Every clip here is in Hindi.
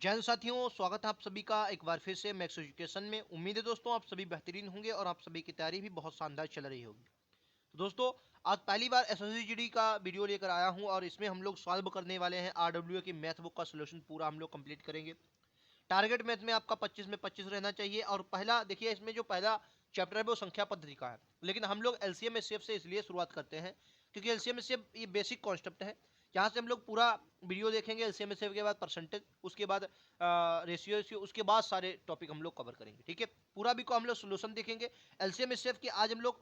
जय हिंद साथियों, स्वागत है आप सभी का एक बार फिर से मैक्स एजुकेशन में। उम्मीद है दोस्तों आप सभी बेहतरीन होंगे और आप सभी की तैयारी भी बहुत शानदार चल रही होगी। तो दोस्तों आज पहली बार एसएससीजीडी का वीडियो लेकर आया हूं और इसमें हम लोग सॉल्व करने वाले हैं आरडब्ल्यूए की मैथ बुक का सोल्यूशन पूरा हम लोग कंप्लीट करेंगे। टारगेट मैथ में आपका 25 में 25 रहना चाहिए और पहला देखिए इसमें जो पहला चैप्टर है वो संख्या पद्धति का है, लेकिन हम लोग एलसीएम एचसीएफ से इसलिए शुरुआत करते हैं क्योंकि एलसीएम एचसीएफ ये बेसिक कॉन्सेप्ट है। यहाँ से हम लोग पूरा वीडियो देखेंगे एलसीएम एचसीएफ के बाद परसेंटेज, उसके बाद रेशियो, उसके बाद सारे टॉपिक हम लोग कवर करेंगे। ठीक है, पूरा भी को हम लोग सोल्यूशन देखेंगे एलसीएम एचसीएफ की। आज हम लोग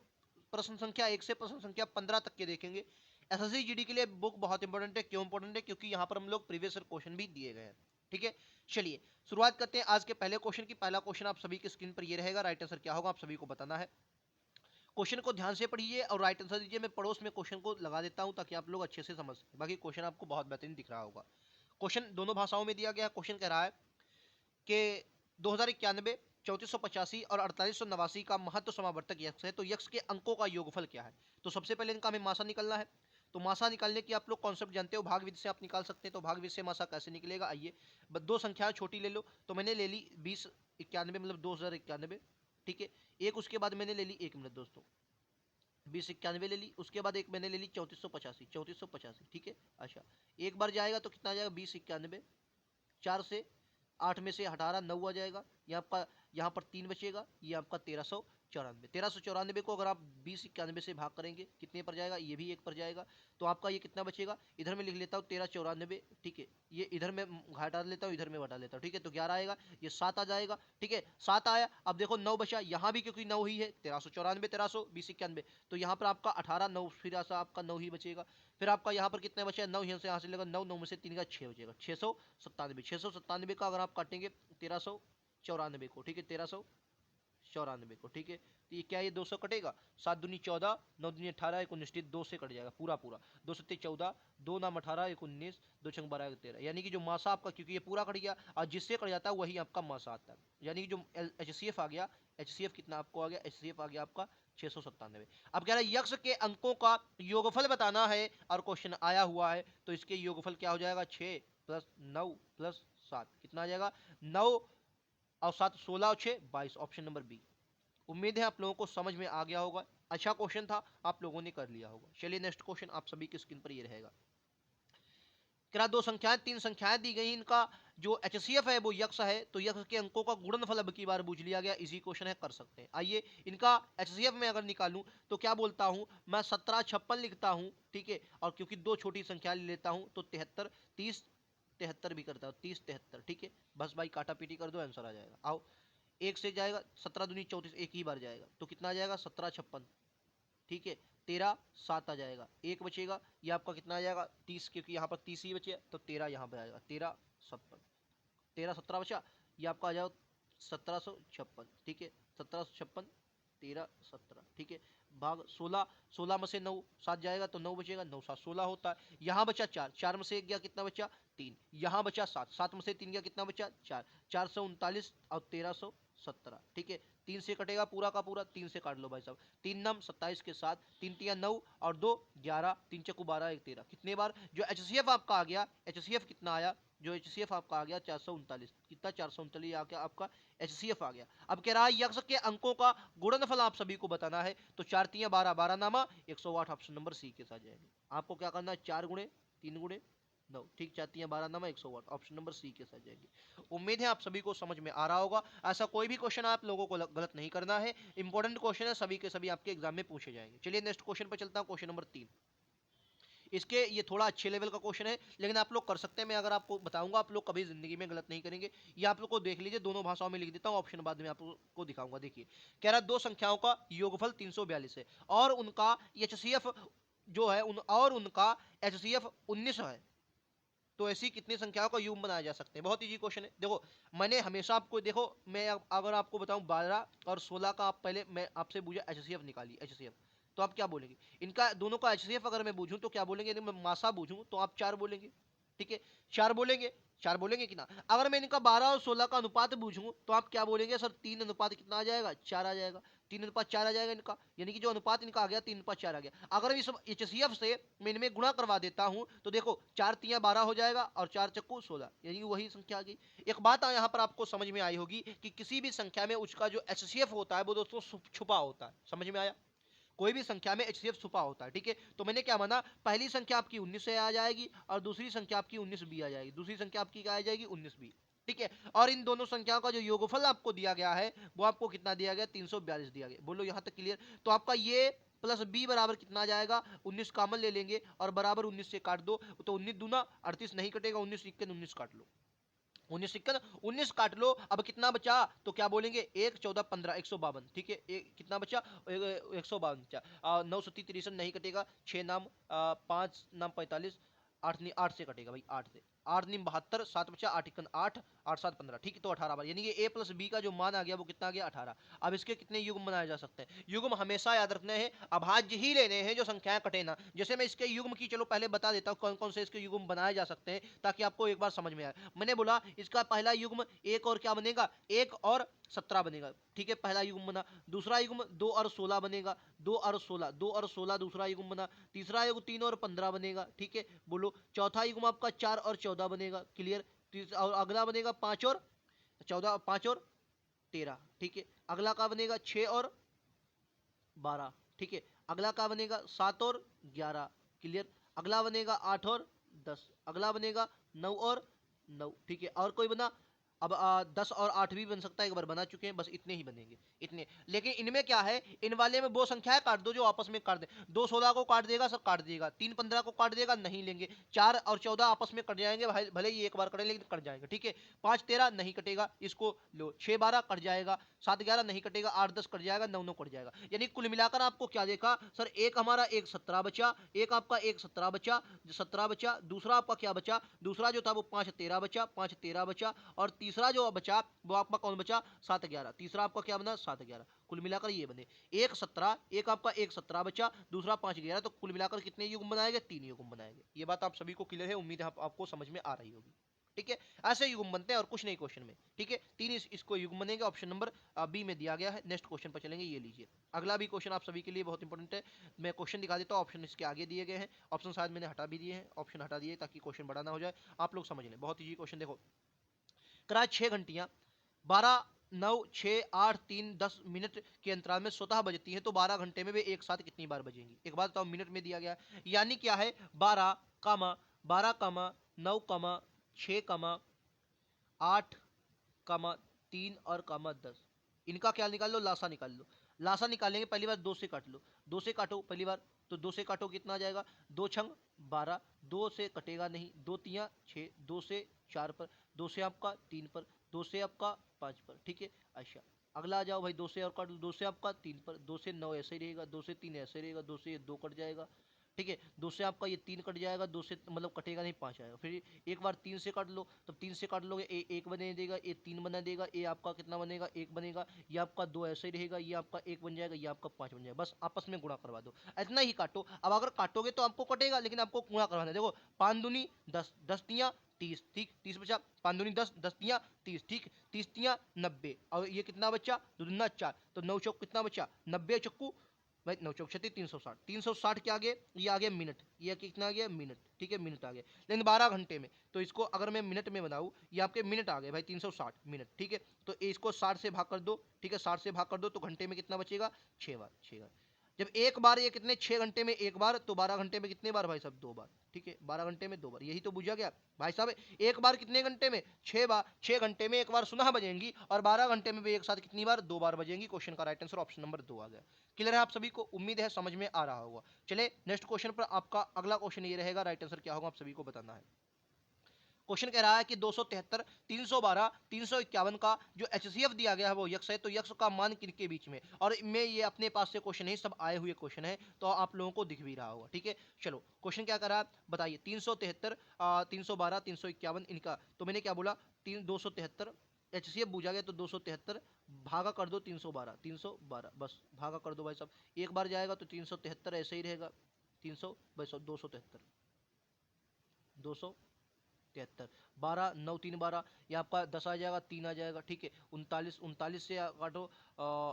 प्रश्न संख्या 1 से प्रश्न संख्या 15 तक के देखेंगे। एसएससी जीडी के लिए बुक बहुत इंपॉर्टेंट है। क्यों इंपॉर्टेंट है? क्योंकि यहाँ पर हम लोग प्रीवियस क्वेश्चन भी दिए गए हैं। ठीक है, चलिए शुरुआत करते हैं आज के पहले क्वेश्चन की। पहला क्वेश्चन आप सभी की स्क्रीन पर ये रहेगा, राइट आंसर क्या होगा आप सभी को बताना है। क्वेश्चन को ध्यान से पढ़िए और राइट आंसर दीजिए। मैं पड़ोस में क्वेश्चन को लगा देता हूं ताकि आप लोग अच्छे से समझ सकें। बाकी क्वेश्चन आपको बहुत बेहतरीन दिख रहा होगा। क्वेश्चन दोनों भाषाओं में दिया गया। क्वेश्चन कह रहा है कि 2091, 3485 और 4889 का महत्व समावर्तक यक्ष है, तो यक्ष के अंकों का योगफल क्या है? तो सबसे पहले इनका हमें मासा निकालना है। तो मासा निकालने की आप लोग कॉन्सेप्ट जानते हो, भाग विधि से आप निकाल सकते हैं। तो भाग विधि से मासा कैसे निकलेगा? आइए दो संख्याएं छोटी ले लो। तो मैंने ले ली 2091 मतलब 2091। ठीक है, एक उसके बाद मैंने ले ली, एक मिनट दोस्तों, 2091 ले ली। उसके बाद एक मैंने ले ली 3485, 3485। ठीक है, अच्छा एक बार जाएगा तो कितना आ जाएगा? 2091, 4 से 8 में से 18 9 आ जाएगा। ये आपका यहाँ पर 3 बचेगा, ये आपका 1394। 1394 को अगर आप 2091 से भाग करेंगे कितने पर जाएगा? ये भी एक पर जाएगा। तो आपका ये कितना बचेगा? इधर में लिख लेता हूँ 1394। ठीक है, ये इधर में घटा लेता हूँ, इधर में घटा लेता हूँ। ठीक है, तो 11 आएगा, ये 7 आ जाएगा। ठीक है, 7 आया। अब देखो 9 बचा यहाँ भी, क्योंकि 9 ही है। 1394, 1391, तो यहाँ पर आपका 18 9 फिर ऐसा आपका 9 ही बचेगा। फिर आपका यहाँ पर कितना बचा? 9 यहाँ से लेगा 9, 9 में से 3 का 6 बचेगा, 697। 697 का अगर आप काटेंगे 1394 को, ठीक है, 1394 को। ठीक है, तो ये क्या, ये 200 कटेगा। 7 दूनी 14, 9 दूनी 18, 1 19, 2 से कट जाएगा पूरा पूरा। 2 सत्ते 14, 2 नाम 18, 1 19, 2 छंग 12, 13, यानी कि जो मासा आपका, क्योंकि ये पूरा कट गया और जिससे कट जाता है वही आपका मासा आता है। यानी कि जो एचसीएफ आ गया, एचसीएफ कितना आपको आ गया? एचसीएफ आ गया आपका 697। अब कह रहा है यक्ष के अंकों का योगफल बताना है और क्वेश्चन आया हुआ है, तो इसके योगफल क्या हो जाएगा? 6 प्लस 9 प्लस 7 कितना आ जाएगा? 9 और 7 16 और 6 22, ऑप्शन नंबर बी। उम्मीद है आप लोगों को समझ में आ गया होगा। अच्छा क्वेश्चन था, आप लोगों ने कर लिया होगा। चलिए नेक्स्ट क्वेश्चन आप सभी की स्क्रीन पर ये रहेगा। क्या दो संख्याएं, तीन संख्याएं दी गई, इनका जो एचसीएफ है वो यक्ष है, तो यक्ष के अंकों का गुणनफल अब की बार पूछ लिया गया। इजी क्वेश्चन है, कर सकते हैं। आइए इनका एचसीएफ में अगर निकालूं तो क्या बोलता हूं मैं? 1756 लिखता हूं। ठीक है, और क्योंकि दो छोटी संख्या ले लेता हूं तो 73 30 73 भी करता हूं, 30 73। ठीक है, बस भाई काटा पीटी कर दो, आंसर आ जाएगा। आओ, एक से जाएगा 17 दूनी 34, एक ही बार जाएगा, तो कितना आ जाएगा? 1756। ठीक है, 13 7 आ जाएगा, एक बचेगा, ये आपका कितना आ जाएगा? 30, क्योंकि यहाँ पर 30 ही बचे तो 13 यहाँ पर आएगा, 13 56, 13 17 बचा, ये आपका आ जाएगा 1756। ठीक है, 1756, 13 17। ठीक है, भाग 16, 16 में से 9 7 जाएगा तो 9 बचेगा, 9 7 16 होता है। यहाँ बचा 4, 4 में से 1 गया, कितना बचा? 3। यहाँ बचा 7, 7 में से 3 गया, कितना बचा? 4, 439 और 1317। ठीक है, 3 से कटेगा पूरा का पूरा, 3 से काट लो भाई साहब। 3 नम 27 के साथ, 3 तिया 9 और 2 11, 3 चक्कू 12, 1 13। कितने बार जो एचसीएफ आपका आ गया? एचसीएफ कितना आया? जो एचसीएफ आपका आ गया 439, कितना? 439 आ गया आपका एचसीएफ आ गया। अब कह रहा है यक्ष के अंकों का गुणनफल आप सभी को बताना है, तो 4 तिया 12, 12 नामा 108, ऑप्शन नंबर सी के साथ जाएंगे। आपको क्या करना है? 4 गुणे 3 गुणे 9, ठीक, 4 तिया 12 नामा 108, ऑप्शन नंबर सी के साथ जाएंगे। उम्मीद है आप सभी को समझ में आ रहा होगा। ऐसा कोई भी क्वेश्चन आप लोगों को गलत नहीं करना है। इंपॉर्टेंट क्वेश्चन है, सभी के सभी आपके एग्जाम में पूछे जाएंगे। चलिए नेक्स्ट क्वेश्चन पर चलता हूं, क्वेश्चन नंबर 3। इसके ये थोड़ा अच्छे लेवल का क्वेश्चन है, लेकिन आप लोग कर सकते हैं। मैं अगर आपको बताऊंगा आप लोग कभी जिंदगी में गलत नहीं करेंगे। ये आप लोग को देख लीजिए, दोनों भाषाओं में लिख देता हूँ, ऑप्शन बाद में आपको दिखाऊंगा। देखिए कह रहा है दो संख्याओं का योगफल 342 है और उनका एचसीएफ जो है और उनका एचसीएफ 19 है, तो ऐसी कितनी संख्याओं का योग बनाया जा सकते हैं? बहुत इजी क्वेश्चन है। देखो मैंने हमेशा आपको, देखो मैं अगर आपको बताऊं 12 और 16 का, आप पहले मैं आपसे पूछा एचसीएफ निकालिए, एचसीएफ, तो आप क्या बोलेंगे? इनका दोनों का एचसीएफ अगर मैं बूझूं तो क्या बोलेंगे? यदि मैं मासा बूझूं तो आप 4 बोलेंगे। ठीक है, 4 बोलेंगे, 4 बोलेंगे कि ना? अगर मैं इनका 12 और 16 का अनुपात बूझूं तो आप क्या बोलेंगे? सर 3 अनुपात कितना आ जाएगा? 4 आ जाएगा। 3:4 आ जाएगा इनका, यानी कि जो अनुपात इनका आ गया 3:4 आ गया। अगर इस एचसीएफ से मैं इनमें गुणा करवा देता हूं तो देखो 4×3 = 12 हो जाएगा और 4×4 = 16, यानी कि वही संख्या आ गई। एक बात यहाँ पर आपको समझ में आई होगी कि किसी भी संख्या में उसका जो एचसीएफ होता है वो दोस्तों छुपा होता है। समझ में आया? कोई भी संख्या में एचसीएफ छुपा होता है, ठीक है। तो मैंने क्या माना, पहली संख्या आपकी 19 से आ जाएगी और दूसरी संख्या आपकी 19b आ जाएगी, दूसरी संख्या आपकी क्या आ जाएगी 19b, ठीक है। और इन दोनों संख्याओं का जो योगफल आपको दिया गया है वो आपको कितना दिया गया, 342 दिया गया। बोलो यहाँ तक क्लियर? तो आपका ये प्लस बी बराबर कितना आ जाएगा, 19 कॉमन ले लेंगे और बराबर 19 से काट दो, तो 19 दूना 38 नहीं कटेगा, 19 इक्के 19 काट लो, 19 इक्कन 19 काट लो। अब कितना बचा तो क्या बोलेंगे, 1 14 15 152, ठीक है। कितना बचा, 152 बचा। 9 सत्ती 63 नहीं कटेगा, 6 नाम 5 नाम 45, 8 नहीं 8 से कटेगा भाई, 8 से, 8 नीम 72, 7 बचा, 8 इक्कन 8, 8 7 15, ठीक है। तो 18 बार, यानी कि a प्लस b का जो मान आ गया वो कितना आ गया 18। अब इसके कितने युग्म बनाए जा सकते हैं? युग्म हमेशा याद रखने हैं, अभाज्य ही लेने हैं जो संख्याएं कटे ना। जैसे मैं इसके युग्म की चलो पहले बता देता हूँ कौन कौन से इसके युग्म बनाए जा सकते हैं, ताकि आपको एक बार समझ में आए। मैंने बोला इसका पहला युग्म 1 और क्या बनेगा, 1 और 17 बनेगा, ठीक है, पहला युग्म बना। दूसरा युग्म 2 और 16 बनेगा, 2 और 16, 2 और 16 दूसरा युग्म बना। तीसरा युग्म 3 और 15 बनेगा, ठीक है। बोलो चौथा युग्म आपका 4 और 14 बनेगा, क्लियर। और अगला बनेगा 5 और 14, 5 और 13, ठीक है। अगला का बनेगा 6 और 12, ठीक है। अगला का बनेगा 7 और 11, क्लियर। अगला बनेगा 8 और 10, अगला बनेगा 9 और 9, ठीक है। और कोई बना? अब 10 और 8 भी बन सकता है, एक बार बना चुके हैं, बस इतने ही बनेंगे, इतने। लेकिन इनमें क्या है, इन वाले में वो संख्याएं काट दो जो आपस में काट दे। 2 16 को काट देगा, सब काट देगा। 3 15 को काट देगा, नहीं लेंगे। 4 और 14 आपस में कट जाएंगे, भले ही एक बार कटें लेकिन कट जाएंगे, ठीक है। 5 13 नहीं कटेगा, इसको लो। 6 12 कट जाएगा, 7 11 नहीं कटेगा, 8 10 कट जाएगा, 9 9 कट जाएगा। यानी कुल मिलाकर आपको क्या देखा सर, एक हमारा एक 17 बचा, एक आपका एक 17 बचा, 17 बचा। दूसरा आपका क्या बचा, दूसरा जो था वो 5 13 बचा, 5 13 बचा। और तीसरा जो बचा वो आपका कौन बचा, 7 11। तीसरा आपका क्या बना, 7 11। कुल मिलाकर ये बने एक 17, एक आपका एक 17 बचा, दूसरा 5 11। तो कुल मिलाकर कितने युग्म बनाएंगे, 3 युग्म बनाएंगे। ये बात आप सभी को क्लियर है, उम्मीद है आपको समझ में आ रही होगी, ठीक है। ऐसे युग्म बनते हैं और कुछ नहीं क्वेश्चन में, ठीक है। 3 इसको युग्म बनेंगे, ऑप्शन नंबर बी में दिया गया है। नेक्स्ट क्वेश्चन पर चलेंगे, ये लीजिए। अगला भी क्वेश्चन आप सभी के लिए बहुत इंपॉर्टेंट है। मैं क्वेश्चन दिखा देता हूँ, ऑप्शन इसके आगे दिए गए हैं। ऑप्शन शायद मैंने हटा भी दिए हैं, ऑप्शन हटा दिए ताकि क्वेश्चन बड़ा ना हो जाए, आप लोग समझ लें। बहुत ईजी क्वेश्चन, देखो। कराए 6 घंटियां 12 9 6 8 3 10 मिनट के अंतराल में स्वतः बजती है, तो 12 घंटे में वे एक साथ कितनी बार बजेंगी? एक बात बताओ, मिनट में दिया गया है, यानी क्या है 12 कामा 12 कामा 9 कामा 6 कामा 8 कामा 3 और कामा 10। इनका क्या निकाल लो, लासा निकाल लो। लासा निकालेंगे, पहली बार 2 से काट लो, 2 से काटो पहली बार, तो 2 से काटो कितना आ जाएगा, 2 छंग 12, 2 से कटेगा नहीं, 2 तिया 6, 2 से 4 पर, 2 से आपका 3 पर, 2 से आपका 5 पर, ठीक है। अच्छा अगला आ जाओ भाई, 2 से और काट लो, 2 से आपका 3 पर, 2 से 9 ऐसे ही रहेगा, 2 से 3 ऐसे रहेगा, 2 से ये 2 कट जाएगा, ठीक है। 2 से आपका ये 3 कट जाएगा, 2 से मतलब कटेगा नहीं, 5 आएगा। फिर एक बार 3 से काट लो, तब 3 से काट लोगे, ए 1 बने देगा, ए 3 बना देगा, ए आपका कितना बनेगा 1 बनेगा, ये आपका 2 ऐसे ही रहेगा, ये आपका 1 बन जाएगा, ये आपका 5 बन जाएगा। बस आपस में गुणा करवा दो, इतना ही काटो। अब अगर काटोगे तो आपको कटेगा, लेकिन आपको गुणा करवाना है। देखो 5 दूनी 10, 10 तियां 30, ठीक, 30 बचा। 5 दूनी 10, 10 तियां 30, ठीक, 30 तियां 90। और ये कितना बचा, 2 दूना 4, तो 9 चौक कितना बचा 90 चक्कू भाई, 9 चौक 36, 360, 360 के आगे ये आ गया मिनट, ये कितना आ गया मिनट, ठीक है, मिनट आ गया। लेकिन 12 घंटे में, तो इसको अगर मैं मिनट में बनाऊँ, ये आपके मिनट आ गए भाई 360 मिनट, ठीक है। तो इसको 60 से भाग कर दो, ठीक है, 60 से भाग कर दो, तो घंटे में कितना बचेगा 6 बार, 6 बार। जब एक बार ये कितने 6 घंटे में एक बार, तो 12 घंटे में कितने बार भाई साहब 2 बार, ठीक है। 12 घंटे में 2 बार, यही तो पूछा गया भाई साहब। एक बार कितने घंटे में 6 बार, 6 घंटे में एक बार सुना बजेंगी, और 12 घंटे में भी एक साथ कितनी बार 2 बार बजेंगी। क्वेश्चन का राइट आंसर ऑप्शन नंबर 2 आ गया। क्लियर है आप सभी को, उम्मीद है समझ में आ रहा होगा। चले नेक्स्ट क्वेश्चन पर, आपका अगला क्वेश्चन ये रहेगा, राइट आंसर क्या होगा आप सभी को बताना है। क्वेश्चन कह रहा है कि 273 312 351 का जो एचसीएफ दिया गया है वो यक्स है, तो यक्स का मान किनके बीच में? और मैं ये अपने पास से क्वेश्चन नहीं, सब आए हुए क्वेश्चन है, तो आप लोगों को दिख भी रहा होगा, ठीक है। चलो क्वेश्चन क्या कर रहा है बताइए। 373 312 351 इनका, तो मैंने क्या बोला 273 एचसीएफ पूछा गया, तो 273 भागा कर दो 312, 312 बस भागा कर दो भाई साहब। एक बार जाएगा तो 373 ऐसे ही रहेगा, 300 बस 273, 273, 12 9 3 12, ये आपका 10 आ जाएगा, 3 आ जाएगा, ठीक है। 39 39 से काटो,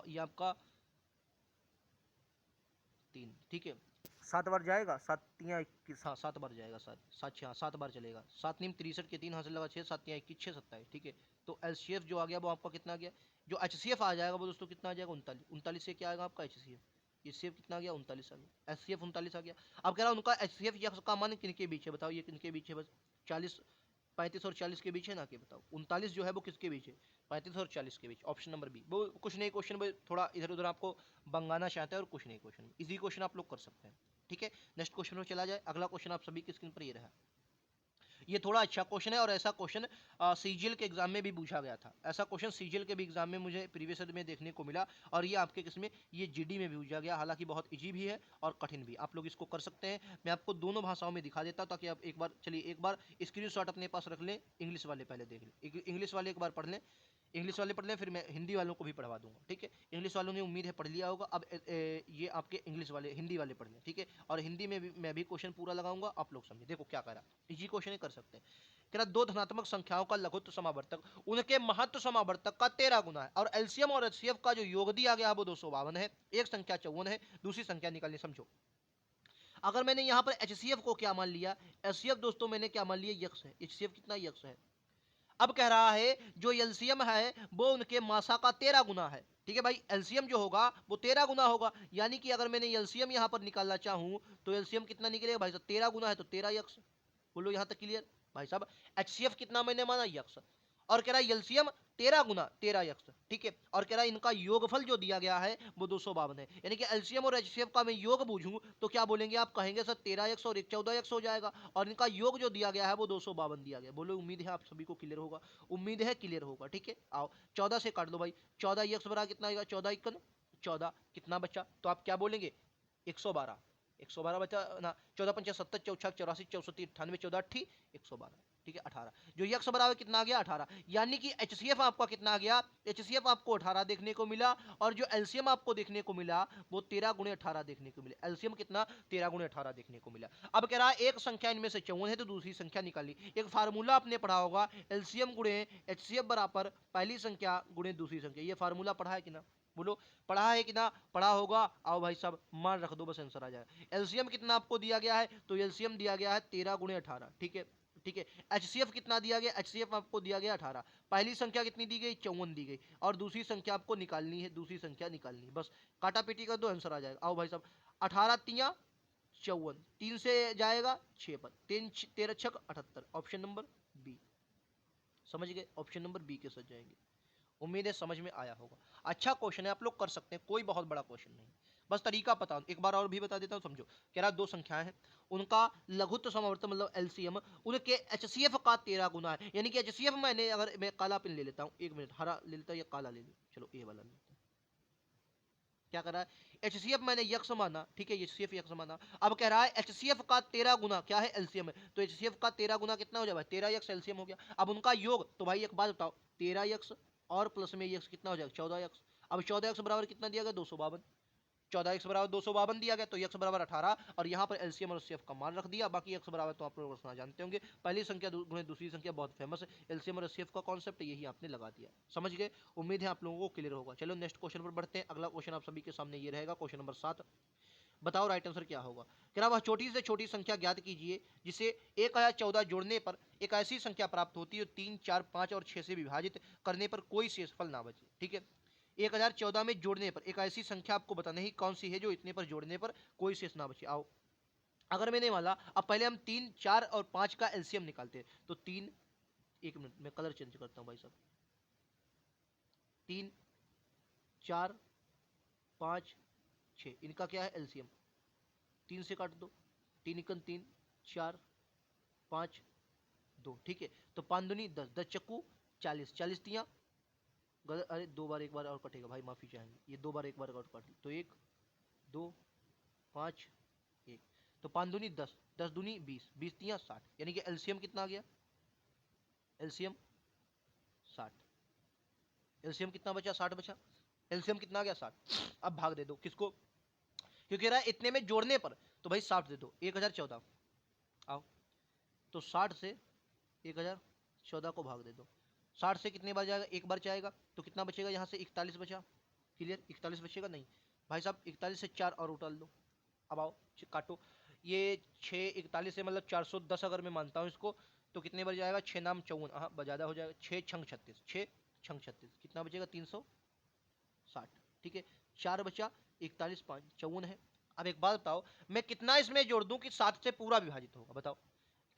ये आपका 3, ठीक है। 7 बार जाएगा, 7 तिया 21, हाँ 7 बार जाएगा, 7 बार चलेगा। 7 नीम 63 के 3 हासिल लगा 6, 7 तिया 21, 6 27, ठीक है। तो एचसीएफ जो आ गया वो आपका कितना आ गया, जो एचसीएफ आ जाएगा वो दोस्तों कितना आ जाएगा 39, 39 से क्या आएगा आपका एचसीएफ, एचसीएफ कितना आ गया 39 आ गया, एचसीएफ 39 आ गया। अब कह रहा है उनका एचसीएफ यक्स का मान किनके बीच है, बताओ ये किनके बीच है, बस 40 35 और 40 के बीच है ना, कि बताओ 39 जो है वो किसके बीच है, 35 और 40 के बीच, ऑप्शन नंबर बी। वो कुछ नहीं क्वेश्चन भाई, थोड़ा इधर उधर आपको बंगाना चाहता है और कुछ नहीं क्वेश्चन, इजी क्वेश्चन आप लोग कर सकते हैं, ठीक है। नेक्स्ट क्वेश्चन में चला जाए, अगला क्वेश्चन आप सभी की स्क्रीन पर ये रहा। ये थोड़ा अच्छा क्वेश्चन है और ऐसा क्वेश्चन सीजीएल के एग्जाम में भी पूछा गया था, ऐसा क्वेश्चन सीजीएल के भी एग्जाम में मुझे प्रीवियस ईयर में देखने को मिला, और ये आपके किसमें, ये जीडी में भी पूछा गया। हालांकि बहुत इजी भी है और कठिन भी, आप लोग इसको कर सकते हैं। मैं आपको दोनों भाषाओं में दिखा देता हूं ताकि आप एक बार, चलिए एक बार स्क्रीनशॉट अपने पास रख लें, इंग्लिश वाले पहले देख लें, इंग्लिश वाले एक बार पढ़ लें, इंग्लिश वाले पढ़ लें, फिर मैं हिंदी वालों को भी पढ़वा दूंगा, ठीक है। इंग्लिश वालों ने उम्मीद है पढ़ लिया होगा, अब ये आपके इंग्लिश वाले, हिंदी वाले पढ़ लें, ठीक है। और हिंदी में भी मैं भी क्वेश्चन पूरा लगाऊंगा, आप लोग समझे, देखो क्या कह रहा है, इजी क्वेश्चन ही कर सकते हैं। कह रहा दो धनात्मक संख्याओं का लघुत्व समावर्तक उनके महत्व समावर्तक का 13 गुना है, और एलसीएम और एचसीएफ का जो योग दिया गया है वो 252 है, एक संख्या 54 है, दूसरी संख्या निकालनी, समझो। अगर मैंने यहाँ पर एचसीएफ को क्या मान लिया, एचसीएफ दोस्तों मैंने क्या मान लिया, यक्स है, एचसीएफ कितना यक्स है। अब कह रहा है जो एलसीएम है वो उनके मासा का 13 गुना है, ठीक है भाई, एलसीएम जो होगा वो 13 गुना होगा, यानी कि अगर मैंने एलसीएम यहाँ पर निकालना चाहूं तो एलसीएम कितना निकलेगा भाई साहब, 13 गुना है तो 13 यक्स। बोलो यहाँ तक क्लियर भाई साहब। एचसीएफ कितना मैंने माना, यक्स, और कह रहा है एलसीएम 13 गुना 13 यक्स, ठीक है। और कह रहा है इनका योगफल जो दिया गया है वो 252 है, यानी कि एलसीएम और एचसीएफ का मैं योग बूझूं तो क्या बोलेंगे आप, कहेंगे सर 13 यक्स और एक 14 यक्स हो जाएगा, और इनका योग जो दिया गया है वो 252 दिया गया। बोलो उम्मीद है आप सभी को क्लियर होगा, उम्मीद है क्लियर होगा, ठीक है। आओ 14 से काट लो भाई, 14 यक्स बराबर कितना आएगा, 14 इक्कन 14, कितना बचा, तो आप क्या बोलेंगे 112, 112 बचा ना, 14 पंचा 70, 64 84 64 98 14 80 112, ठीक है 18, जो यक्स बराबर कितना आ गया 18, यानी कि एचसीएफ आपका कितना आ गया, एचसीएफ आपको 18 देखने को मिला, और जो एलसीएम आपको देखने को मिला वो 13 गुणे 18 देखने को मिला, एलसीएम कितना 13 गुणे 18 देखने को मिला। अब कह रहा है एक संख्या इनमें से 54 है तो दूसरी संख्या निकाली, एक फार्मूला आपने पढ़ा होगा, एलसीएम गुणे एचसीएफ बराबर पहली संख्या गुणे दूसरी संख्या, ये फार्मूला पढ़ा है कि ना, बोलो पढ़ा है कि ना, पढ़ा होगा। आओ भाई साहब मान रख दो, बस आंसर आ जाएगा। एलसीएम कितना आपको दिया गया है, तो एलसीएम दिया गया है 13 गुणे 18, ठीक है, ठीक है। एचसीएफ कितना दिया गया, एचसीएफ आपको दिया गया 18, पहली संख्या कितनी दी गई 54 दी गई, और दूसरी संख्या आपको निकालनी है, दूसरी संख्या निकालनी है, बस काटा पीटी कर दो आंसर आ जाएगा। आओ भाई साहब 18 तिया 54, 3 से जाएगा 6 पर, 3 13 छक 78, ऑप्शन नंबर बी, समझ गए, ऑप्शन नंबर बी के साथ जाएंगे। उम्मीद है समझ में आया होगा, अच्छा क्वेश्चन है, आप लोग कर सकते हैं, कोई बहुत बड़ा क्वेश्चन नहीं, बस तरीका पता, एक बार और भी बता देता हूं, समझो। कह रहा दो संख्याएं हैं, उनका लघुत्व समावर्तक मतलब एलसीएम उनके एचसीएफ का 13 गुना है, यानी कि एचसीएफ मैंने, अगर मैं काला पेन ले लेता हूं, एक मिनट, हरा ले लेता हूं या काला ले लेता हूं, चलो ए वाला ले लेता हूं। क्या कर रहा है, एचसीएफ मैंने यक्स माना, ठीक है, एचसीएफ यक्स माना। अब कह रहा है एचसीएफ का 13 गुना क्या है, एलसीएम है, तो एचसीएफ का 13 गुना कितना हो जाएगा, 13 यक्स एलसीएम हो गया। अब उनका योग, तो भाई एक बात बताओ, 13 यक्स और प्लस में यक्स कितना हो जाएगा, 14 यक्स। अब 14 यक्स बराबर कितना दिया गया, 252, 14 एक्स बराबर 252 दिया गया, तो एक्स बराबर 18, और यहाँ पर एलसीएम और एचसीएफ का मान रख दिया, बाकी एक्स बराबर तो आप लोग रखना जानते होंगे, पहली संख्या गुणे दूसरी संख्या बहुत फेमस है, एलसीएम और एचसीएफ का कॉन्सेप्ट यही आपने लगा दिया, समझ गए। उम्मीद है आप लोगों को क्लियर होगा। चलो नेक्स्ट क्वेश्चन पर बढ़ते हैं, अगला क्वेश्चन आप सभी के सामने ये रहेगा, क्वेश्चन नंबर 7, बताओ राइट आंसर क्या होगा। कह रहा वह छोटी से छोटी संख्या ज्ञात कीजिए जिसे 1014 जोड़ने पर एक ऐसी संख्या प्राप्त होती है 3 4 5 और 6 से विभाजित करने पर कोई शेषफल ना बचे, ठीक है। 1014 में जोड़ने पर एक ऐसी संख्या आपको बताना ही कौन सी है जो इतने पर जोड़ने पर कोई शेष ना बचे। आओ अगर मैंने माना, अब पहले हम 3 4 और 5 का एलसीएम निकालते हैं, तो 3, एक मिनट मैं कलर चेंज करता हूं भाई साहब, 3 4 5 6 इनका क्या है एलसीएम, 3 से काट दो, 3 इकन 3 4 5 2, ठीक है। तो 5 दूनी 10, 10 चक्कू 40, 40 तिया, अरे दो बार एक बार और कटेगा भाई, माफी चाहेंगे, ये दो बार एक बार और काट ली, तो 1 2 5 1, तो 5 दूनी 10, 10 दूनी 20, 20 तिया 60, यानी कि एलसीएम कितना आ गया, एलसीएम 60, एलसीएम कितना बचा 60 बचा, एलसीएम कितना आ गया 60। अब भाग दे दो किसको, क्योंकि रहा इतने में जोड़ने पर, तो भाई 60 दे दो, 1014, आओ तो 60 से 1014 को भाग दे दो, 60 से कितने बार जाएगा, एक बार जाएगा, तो कितना बचेगा यहाँ से 41 बचा, क्लियर, 41 बचेगा नहीं भाई साहब, 41 से 4 और उतार दो, अब आओ काटो, ये 6 41 है, मतलब 410 अगर मैं मानता हूँ इसको, तो कितने बच जाएगा, 6 नाम 54, हाँ ज़्यादा हो जाएगा, 6 छंग 36, 6 छंग 36 कितना बचेगा, 360, ठीक है। 4 बचा, 41 5 54 है। अब एक बात बताओ, मैं कितना इसमें जोड़ दूं कि 7 से पूरा विभाजित होगा, बताओ,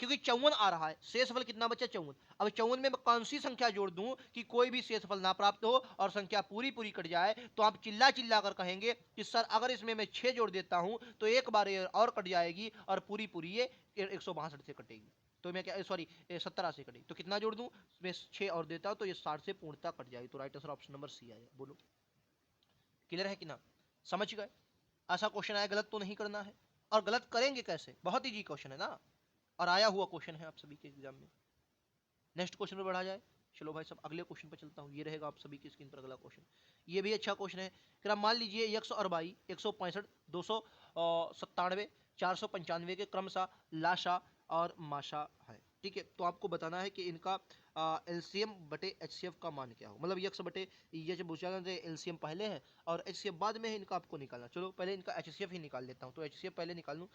क्योंकि 54 आ रहा है, शेषफल कितना बचा, 54। अब 54 में मैं कौन सी संख्या जोड़ दूं कि कोई भी शेषफल ना प्राप्त हो और संख्या पूरी पूरी कट जाए, तो आप चिल्ला चिल्ला कर कहेंगे कि सर अगर इसमें मैं 6 जोड़ देता हूं तो एक बार ये और कट जाएगी और पूरी पूरी ये 162 से कटेगी, तो मैं क्या, सॉरी 70 से कटेगी, तो कितना जोड़ दूं, मैं 6 और देता हूं तो ये 60 से पूर्णता कट जाएगी, तो right answer option number C आएगा। बोलो क्लियर है कि ना, समझ गए। ऐसा क्वेश्चन आया, गलत तो नहीं करना है, और गलत करेंगे कैसे, बहुत इजी क्वेश्चन है ना, और आया हुआ क्वेश्चन है आप सभी के एग्जाम में। नेक्स्ट क्वेश्चन पर बढ़ा जाए, चलो भाई सब अगले क्वेश्चन पर चलता हूँ, ये रहेगा आप सभी की स्क्रीन पर अगला क्वेश्चन। ये भी अच्छा क्वेश्चन है, फिर आप मान लीजिए यक्स और बाई 165 297 495 के क्रमशः लाशा और माशा है, ठीक है। तो आपको बताना है कि इनका एलसीएम बटे एचसीएफ का मान क्या हो, मतलब यक्स बटे ये जो पूछा गया एलसीएम पहले है और एचसीएफ बाद में है, इनका आपको निकालना। चलो पहले इनका एचसीएफ ही निकाल लेता हूँ, तो एचसीएफ पहले निकाल लूँ,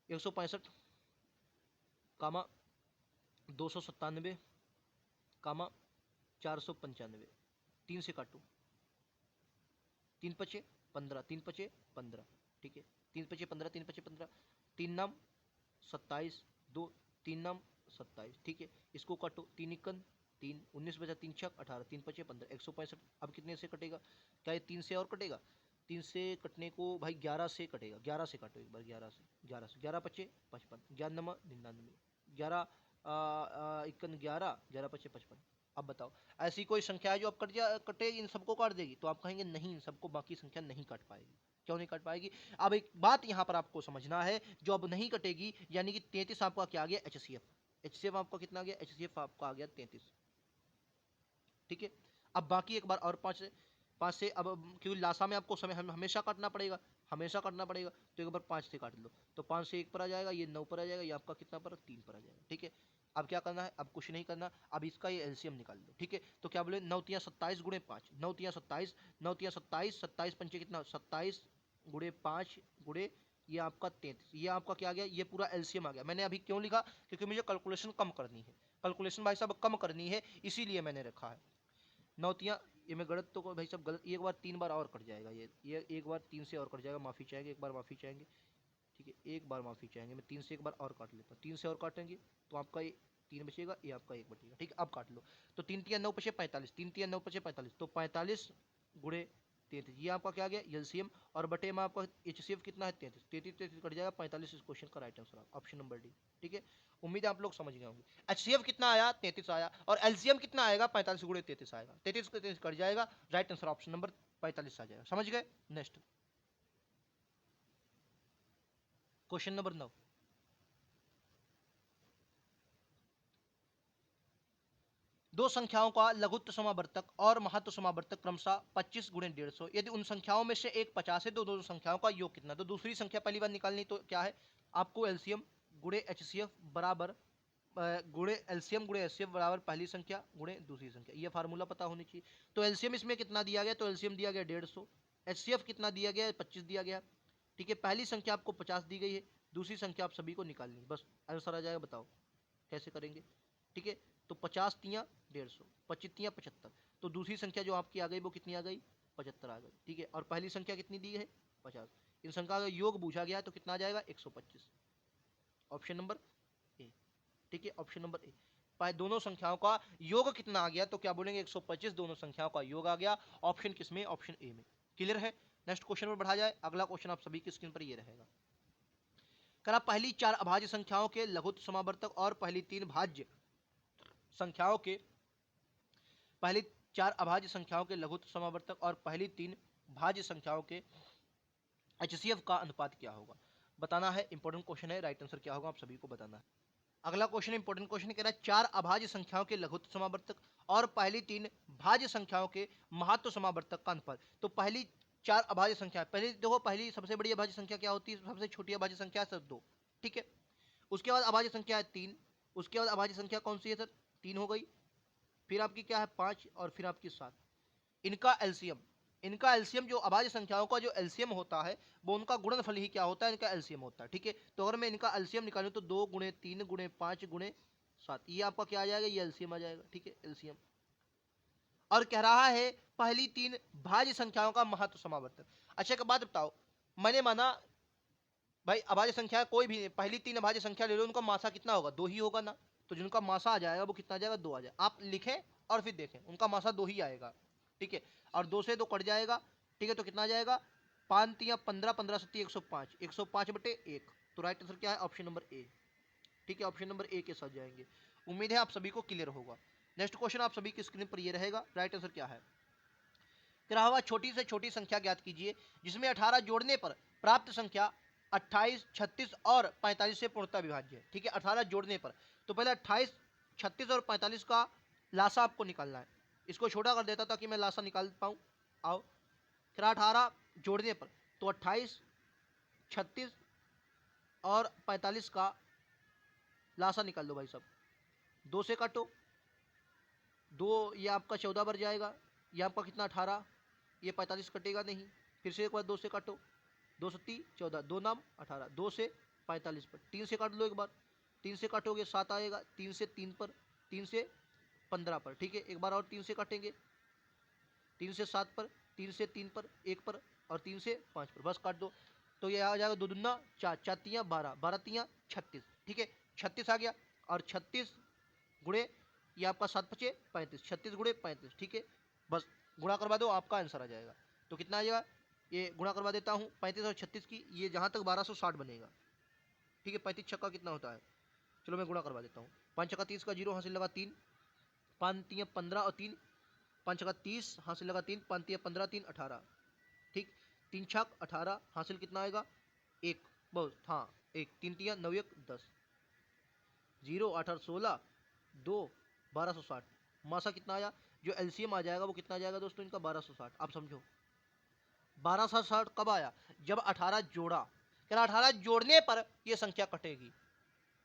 165 कामा 297 कामा 495, 3 से काटो, 3 पचे 15, 3 पचे 15, ठीक है, 3 पचे 15, 3 पचे 15, 3 नाम 27, 2 3 नाम 27, ठीक है। इसको काटो, 3 इक्कन 3, 19 बचा, 3 छक 18, 3 पचे 15, 165। अब कितने से कटेगा, क्या ये 3 से और कटेगा, 3 से कटने को भाई 11 से कटेगा, 11 से काटो एक बार, 11 से, 11 पचे 55, 11 नमा 99, 11 इक्कन 11, 11 पचे 55। अब बताओ ऐसी कोई संख्या है जो अब कटे इन सबको काट देगी, तो आप कहेंगे नहीं, इन सबको बाकी संख्या नहीं काट पाएगी। क्यों नहीं काट पाएगी, अब एक बात यहां पर आपको समझना है, जो अब नहीं कटेगी, यानी कि 33 आपका क्या आ गया, एचसीएफ, एचसीएफ आपका कितना आ गया, एचसीएफ आपका आ गया 33, ठीक है। अब बाकी एक बार और 5 से अब क्योंकि लासा में आपको समय हमेशा काटना पड़ेगा, हमेशा काटना पड़ेगा, तो एक बार 5 से काट लो, तो 5 से 1 पर आ जाएगा, ये 9 पर आ जाएगा, ये आपका कितना पर 3 पर आ जाएगा, ठीक है। अब क्या करना है, अब कुछ नहीं करना, अब इसका ये एलसीएम निकाल लो, ठीक है। तो क्या बोले, 9 तिया 27 गुणे 5, 9 तिया 27, 9 तिया 27, 27 पंचे कितना, 27 गुणे 5 गुणे ये आपका 33, ये आपका क्या आ गया, ये पूरा एलसीएम आ गया। मैंने अभी क्यों लिखा, क्योंकि मुझे कैलकुलेशन कम करनी है, कैलकुलेशन भाई साहब कम करनी है, इसीलिए मैंने रखा है। नौतियाँ, ये मैं गलत तो भाई साहब गलत, एक बार 3 बार और कट जाएगा, ये एक बार 3 से और कट जाएगा, माफ़ी चाहेंगे, एक बार माफ़ी चाहेंगे, ठीक है, एक बार माफ़ी चाहेंगे, मैं 3 से एक बार और काट लेता हूँ, 3 से और काटेंगे तो आपका ये 3 बचेगा, ये आपका 1 बचेगा, ठीक है। अब काट लो, तो 3 तिया 9 पचे 45, 3 तिया 9 पचे 45, तो 45 गुणे 33, ये आपका क्या आ गया एलसीएम, और बटे में आपका एचसीएफ कितना है 33, 33 33 कट जाएगा 45, इस क्वेश्चन का right answer option number D, ठीक है। उम्मीद है आप लोग समझ गए होंगे, एचसीएफ कितना आया 33 आया, और एलसीएम कितना आएगा 45 गुणे 33 आएगा, 33 33 कट जाएगा, राइट आंसर ऑप्शन नंबर 45 आ जाएगा, समझ गए। नेक्स्ट क्वेश्चन नंबर 9, दो संख्याओं का लघुत्त समावर्तक और महत्व समावर्तक क्रमशः 25 गुणे 150, यदि उन संख्याओं में से एक 50 है तो दोनों संख्याओं का योग कितना, तो दूसरी संख्या पहली बार निकालनी, तो क्या है आपको एलसीएम गुणे एचसीएफ बराबर गुणे एलसीएम गुणे एचसीएफ बराबर पहली संख्या गुणे दूसरी संख्या, ये फार्मूला पता होनी चाहिए। तो एलसीएम इसमें कितना दिया गया, तो एलसीएम दिया गया 150, एचसीएफ कितना दिया गया 25 दिया गया, ठीक है। पहली संख्या आपको 50 दी गई है, दूसरी संख्या आप सभी को निकालनी है, बस आंसर आ जाएगा, बताओ कैसे करेंगे, ठीक है। तो 50 तियाँ 150, 25 तियाँ 75, तो दूसरी संख्या जो आपकी आ गई वो कितनी आ गई 75 आ गई, ठीक है। और पहली संख्या कितनी दी है 50, इन संख्या का योग पूछा गया है तो कितना आ जाएगा 125, ऑप्शन नंबर ए, ठीक है, ऑप्शन नंबर ए। दोनों संख्याओं का योग कितना आ गया, तो क्या बोलेंगे 125 दोनों संख्याओं का योग आ गया, ऑप्शन किसमें, ऑप्शन ए में। क्लियर है। नेक्स्ट क्वेश्चन पर बढ़ा जाए, अगला क्वेश्चन आप सभी की स्क्रीन पर ये रहेगा, करा पहली 4 अभाज्य संख्याओं के लघुत्त समावर्तक और पहली 3 भाज्य संख्याओं के पहली 4 अभाज्य संख्याओं के लघुत्त समावर्तक और पहली 3 भाज्य संख्याओं के एचसीएफ का अनुपात क्या होगा, बताना है। इंपॉर्टेंट क्वेश्चन है, राइट आंसर क्या होगा आप सभी को बताना है। अगला क्वेश्चन इंपॉर्टेंट क्वेश्चन कह रहा है 4 अभाज्य संख्याओं के लघुत्त समावर्तक और पहली 3 भाज्य संख्याओं के महत्व समावर्तक का अनुपात। तो पहली 4 अभाज्य संख्या, पहले देखो पहली सबसे बड़ी अभाज्य संख्या क्या होती है, सबसे छोटी अभाज्य संख्या सर 2, ठीक है। उसके बाद अभाज्य संख्या है 3, उसके बाद अभाज्य संख्या कौन सी है सर 3 हो गई, फिर आपकी क्या है 5 और फिर आपकी 7, इनका एलसीएम इनका एलसीएम, जो अभाज्य संख्याओं का जो एलसीएम होता है वो उनका गुणनफल ही क्या होता है, इनका एलसीएम होता है। ठीक है, तो अगर मैं इनका एलसीएम निकालूं तो 2 गुणे 3 गुणे 5 गुणे 7, ये आपका क्या आ जाएगा, ये एलसीएम आ जाएगा। ठीक है, एलसीएम। और कह रहा है पहली 3 भाज्य संख्याओं का महत्व समावर्तन। अच्छा, एक बात बताओ, मैंने माना भाई अभाज्य संख्या कोई भी पहली 3 अभाज्य संख्या ले लो, उनका मासा कितना होगा, 2 ही होगा ना। तो जिनका मासा आ जाएगा वो कितना आ जाएगा, 2 आ जाएगा। आप लिखें और फिर देखें, उनका मासा 2 ही आएगा। ठीक है, और 2 से 2 कट जाएगा। ठीक है, तो कितना आ जाएगा, 5 3 15, 15 7 105, 105 बटे 1। तो राइट आंसर क्या है, ऑप्शन नंबर ए। ठीक है, ऑप्शन नंबर ए के साथ जाएंगे। उम्मीद है आप सभी को क्लियर होगा। नेक्स्ट क्वेश्चन आप सभी की स्क्रीन पर ये रहेगा, राइट आंसर क्या है। कहा हुआ छोटी से छोटी संख्या ज्ञात कीजिए जिसमें 18 जोड़ने पर प्राप्त संख्या 28, 36 और 45 से पूर्णतः विभाज्य है। ठीक है, 18 जोड़ने पर, तो पहले 28, 36 और 45 का लासा आपको निकालना है। इसको छोटा कर देता ताकि मैं लासा निकाल पाऊँ। आओ, फिर 18 जोड़ने पर, तो 28, 36 और 45 का लासा निकाल दो भाई साहब। 2 से काटो, 2 ये आपका 14 बढ़ जाएगा, ये आपका कितना 18, ये 45 कटेगा नहीं। फिर से एक बार 2 से काटो, 2 सत्ती 14, 2 नाम 18, 2 से 45 पर, 3 से काट लो एक बार, 3 से काटोगे 7 आएगा, 3 से 3 पर, 3 से 15 पर। ठीक है, एक बार और 3 से काटेंगे, 3 से 7 पर, 3 से 3 पर, 1 पर, और 3 से 5 पर, बस काट दो। तो ये आ जाएगा 2 दूना 4, 4 तियाँ 12, 12 तियाँ 36। ठीक है, 36 आ गया, और 36 गुणे ये आपका 7 पचे 35, 36 गुणे 35। ठीक है, बस गुणा करवा दो, आपका आंसर आ जाएगा। तो कितना आ जाएगा, ये गुणा करवा देता हूँ 35 और 36 की, ये जहाँ तक 1260 बनेगा। ठीक है, 35 छक्का कितना होता है, चलो मैं गुणा करवा देता हूँ। 5 छक्का 30 का 0 हासिल लगा 3, 5 तियाँ 15 और 3, 5 छक्का 30 हासिल लगा 3, 5 तियाँ 15, 3 18। ठीक, 3 छक 18 हासिल कितना आएगा, 1, बहुत हाँ 1, 3 तियाँ 9 1 10, 0 8 8 16, 2 1260। मासा कितना आया, जो एलसीएम आ जाएगा वो कितना आ जाएगा दोस्तों इनका 1260। आप समझो 1260 कब आया, जब 18 जोड़ा। क्या 18 जोड़ने पर ये संख्या कटेगी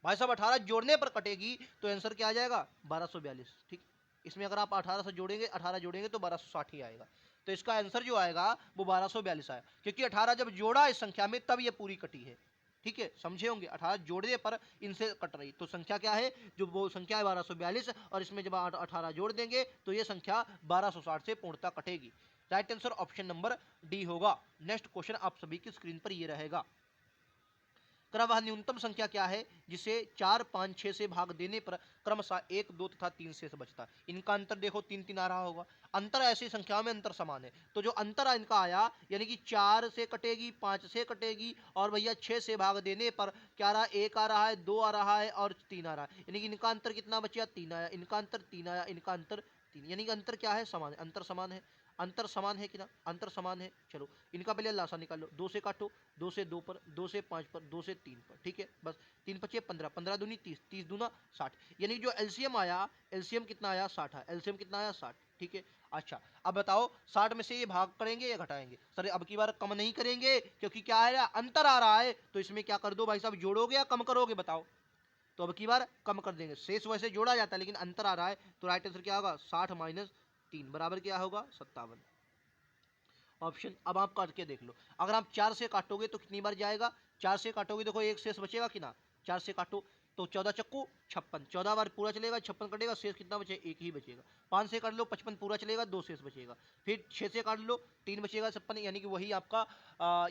भाई साहब, 18 जोड़ने पर कटेगी, तो आंसर क्या आ जाएगा 1242। ठीक, इसमें अगर आप 18 से जोड़ेंगे, 18 जोड़ेंगे तो 1260 ही आएगा। तो इसका आंसर जो आएगा वो 1242 आया, क्योंकि 18 जब जोड़ा इस संख्या में तब ये पूरी कटी है। ठीक है, समझे होंगे, 18 जोड़ने पर इनसे कट रही, तो संख्या क्या है, जो वो संख्या है 1242, और इसमें जब 18 जोड़ देंगे तो ये संख्या 1260 से पूर्णतः कटेगी। Right answer option number D होगा। नेक्स्ट क्वेश्चन आप सभी की स्क्रीन पर ये रहेगा, वह न्यूनतम संख्या क्या है जिसे 4, 5, 6 से भाग देने पर क्रमशः 1, 2 तथा 3 से बचता है। इनका अंतर देखो 3 3 आ रहा होगा, अंतर ऐसी संख्याओं में अंतर समान है, तो जो अंतर इनका आया यानी कि 4 से कटेगी, 5 से कटेगी, और भैया 6 से भाग देने पर क्या रहा, 1 आ रहा है, 2 आ रहा है और 3 आ रहा है, यानी कि इनका अंतर कितना बचा, 3 आया, इनका अंतर 3 आया, इनका अंतर 3, यानी कि अंतर क्या है, समान है, अंतर समान है। अंतर समान है कि ना, अंतर समान है। चलो इनका पहले लासा निकाल लो, 2 से काटो, 2 से 2 पर, 2 से 5 पर, 2 से 3 पर। ठीक है, बस 3 पचे 15, 15 दूनी 30, 30 दूना 60, यानी जो एलसीएम आया, एलसीएम कितना आया 60 है, एलसीएम कितना आया 60। ठीक है, अच्छा अब बताओ 60 में से ये भाग करेंगे या घटाएंगे, सर अब की बार कम नहीं करेंगे, क्योंकि क्या है अंतर आ रहा है, तो इसमें क्या कर दो भाई साहब, जोड़ोगे या कम करोगे बताओ। तो अब की बार कम कर देंगे, शेष वैसे जोड़ा जाता है लेकिन अंतर आ रहा है, तो राइट आंसर क्या होगा, 60 माइनस 3 बराबर क्या होगा, 57 ऑप्शन। अब आप काट के देख लो, अगर आप 4 से काटोगे तो कितनी बार जाएगा, 4 से काटोगे देखो एक शेष बचेगा कि ना, 4 से काटो तो 14 चक्कू 56, 14 बार पूरा चलेगा, 56 कटेगा, शेष कितना बचे, एक ही बचेगा। 5 से काट लो 55 पूरा चलेगा, 2 शेष बचेगा। फिर 6 से काट लो 3 बचेगा 56, यानी कि वही आपका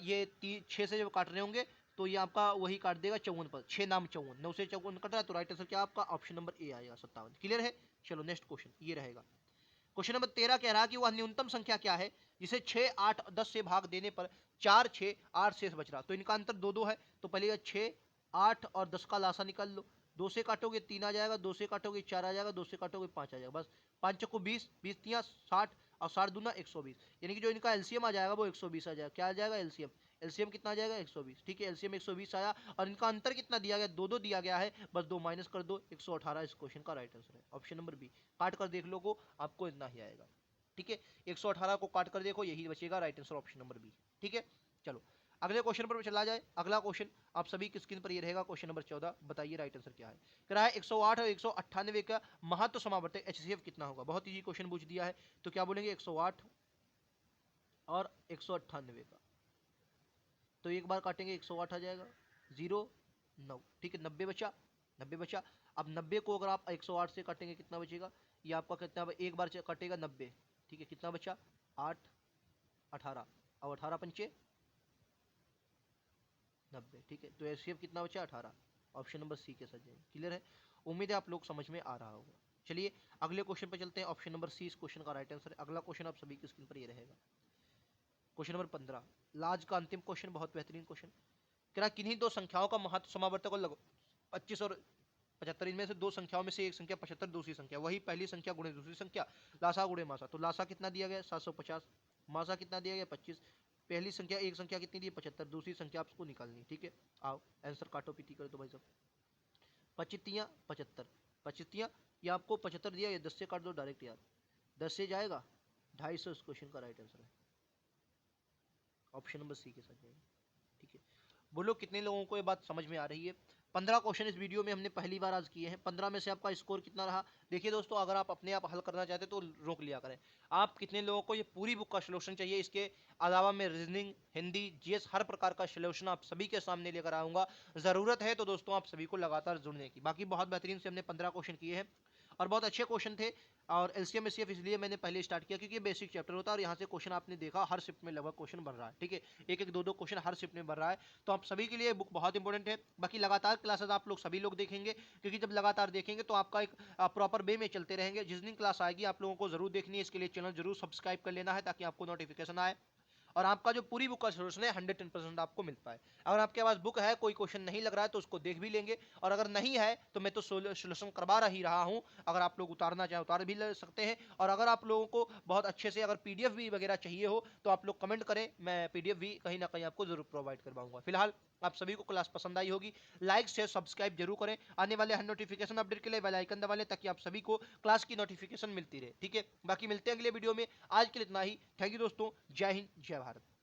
ये 6 से जब काट रहे होंगे तो ये आपका वही काट देगा 54 पर, 6 नाम 54, 9 से 54 कट रहा है, तो राइट आंसर क्या आपका ऑप्शन नंबर ए आएगा 57। क्लियर है, चलो नेक्स्ट क्वेश्चन ये रहेगा। क्वेश्चन नंबर 13 कह रहा है कि वह न्यूनतम संख्या क्या है जिसे 6, 8, 10 से भाग देने पर 4, 6, 8 शेष बच रहा, तो इनका अंतर 2 2 है, तो पहले 6, 8 और 10 का लासा निकाल लो, 2 से काटोगे 3 आ जाएगा, 2 से काटोगे 4 आ जाएगा, 2 से काटोगे 5 आ जाएगा, बस 5 चक्को 20, 20 तियाँ 60 और 60 दूना 120, यानी कि जो इनका एलसीएम आ जाएगा वो 120 आ जाएगा। क्या आ जाएगा एलसीएम, एलसीएम कितना आ जाएगा 120। ठीक है, एलसीएम 120 आया, और इनका अंतर कितना दिया गया, 2 2 दिया गया है, बस 2 माइनस कर दो, 118 इस क्वेश्चन का राइट आंसर है, ऑप्शन नंबर बी। काट कर देख लो को आपको इतना ही आएगा। ठीक है, 118 को काट कर देखो यही बचेगा, right answer option number B. ठीक है, चलो अगले क्वेश्चन पर चला जाए। अगला क्वेश्चन आप सभी की स्क्रीन पर ये रहेगा, क्वेश्चन नंबर 14, बताइए राइट आंसर क्या है। कह रहा है 108 और 198 का महत्व समावर्तक एचसीएफ कितना होगा, बहुत इजी क्वेश्चन पूछ दिया है, तो क्या बोलेंगे 108 और 198 का, तो एक बार काटेंगे 108 आ जाएगा, 0 9, ठीक है 90 बचा, 90 बचा। अब 90 को अगर आप 108 से काटेंगे कितना बचेगा, ये आपका कितना एक बार कटेगा 90, ठीक है कितना बचा 8 18, अब 18 पंचे 90, ठीक है तो एचसीएफ कितना बचा 18, ऑप्शन नंबर सी के साथ जाएंगे। क्लियर है, उम्मीद है आप लोग समझ में आ रहा होगा। चलिए अगले क्वेश्चन पर चलते हैं, ऑप्शन नंबर सी इस क्वेश्चन का राइट आंसर है। अगला क्वेश्चन आप सभी की स्क्रीन पर ये रहेगा, क्वेश्चन नंबर 15, लाज का अंतिम क्वेश्चन, बहुत बेहतरीन क्वेश्चन। क्या किन्हीं दो संख्याओं का महत्व समावर्तक और लघु 25 और 75, इनमें से दो संख्याओं में से एक संख्या 75 दूसरी संख्या, वही पहली संख्या गुणे दूसरी संख्या, लासा गुणे मासा। तो लासा कितना दिया गया 750, मासा कितना दिया गया 25, पहली संख्या एक संख्या कितनी दी 75, दूसरी संख्या आपको निकालनी, ठीक है। आओ आंसर काटो पीटी कर दो भाई साहब, 25 75, 25 ये आपको 75 दिया, ये 10 से काट दो डायरेक्ट यार, 10 से जाएगा 250, इस क्वेश्चन का राइट आंसर है, ऑप्शन नंबर सी के साथ जाएगा, ठीक है। बोलो कितने लोगों को ये बात समझ में आ रही है। 15 क्वेश्चन इस वीडियो में हमने पहली बार आज किए हैं, 15 में से आपका स्कोर कितना रहा देखिए दोस्तों, अगर आप अपने आप हल करना चाहते तो रोक लिया करें। आप कितने लोगों को ये पूरी बुक का सोल्यूशन चाहिए, इसके अलावा मैं रीजनिंग, हिंदी, जीएस हर प्रकार का सोल्यूशन आप सभी के सामने लेकर आऊंगा। जरूरत है तो दोस्तों आप सभी को लगातार जुड़ने की। बाकी बहुत बेहतरीन से हमने 15 क्वेश्चन किए हैं और बहुत अच्छे क्वेश्चन थे। और एलसीएम एचसीएफ इसलिए मैंने पहले स्टार्ट किया क्योंकि बेसिक चैप्टर होता है और यहाँ से क्वेश्चन आपने देखा हर शिफ्ट में लगभग क्वेश्चन बन रहा है, ठीक है, एक एक दो दो क्वेश्चन हर शिफ्ट में बन रहा है। तो आप सभी के लिए बुक बहुत इंपॉर्टेंट है। बाकी लगातार क्लासेस आप लोग सभी लोग देखेंगे, क्योंकि जब लगातार देखेंगे तो आपका एक प्रॉपर वे में चलते रहेंगे। जिस दिन क्लास आएगी आप लोगों को जरूर देखनी है, इसके लिए चैनल जरूर सब्सक्राइब कर लेना है ताकि आपको नोटिफिकेशन आए और आपका जो पूरी बुक का सोल्यूशन है 110% आपको मिल पाए। अगर आपके पास बुक है, कोई क्वेश्चन नहीं लग रहा है तो उसको देख भी लेंगे, और अगर नहीं है तो मैं तो सोल्यूशन करवा ही रहा हूं, अगर आप लोग उतारना चाहें उतार भी ले सकते हैं। और अगर आप लोगों को बहुत अच्छे से अगर पीडीएफ भी वगैरह चाहिए हो तो आप लोग कमेंट करें, मैं पीडीएफ भी कहीं ना कहीं आपको जरूर प्रोवाइड करवाऊंगा। फिलहाल आप सभी को क्लास पसंद आई होगी, लाइक शेयर सब्सक्राइब जरूर करें, आने वाले हर नोटिफिकेशन अपडेट के लिए बेल आइकन दबा लें ताकि आप सभी को क्लास की नोटिफिकेशन मिलती रहे, ठीक है। बाकी मिलते हैं अगले वीडियो में, आज के लिए इतना ही। थैंक यू दोस्तों, जय हिंद जय भारत।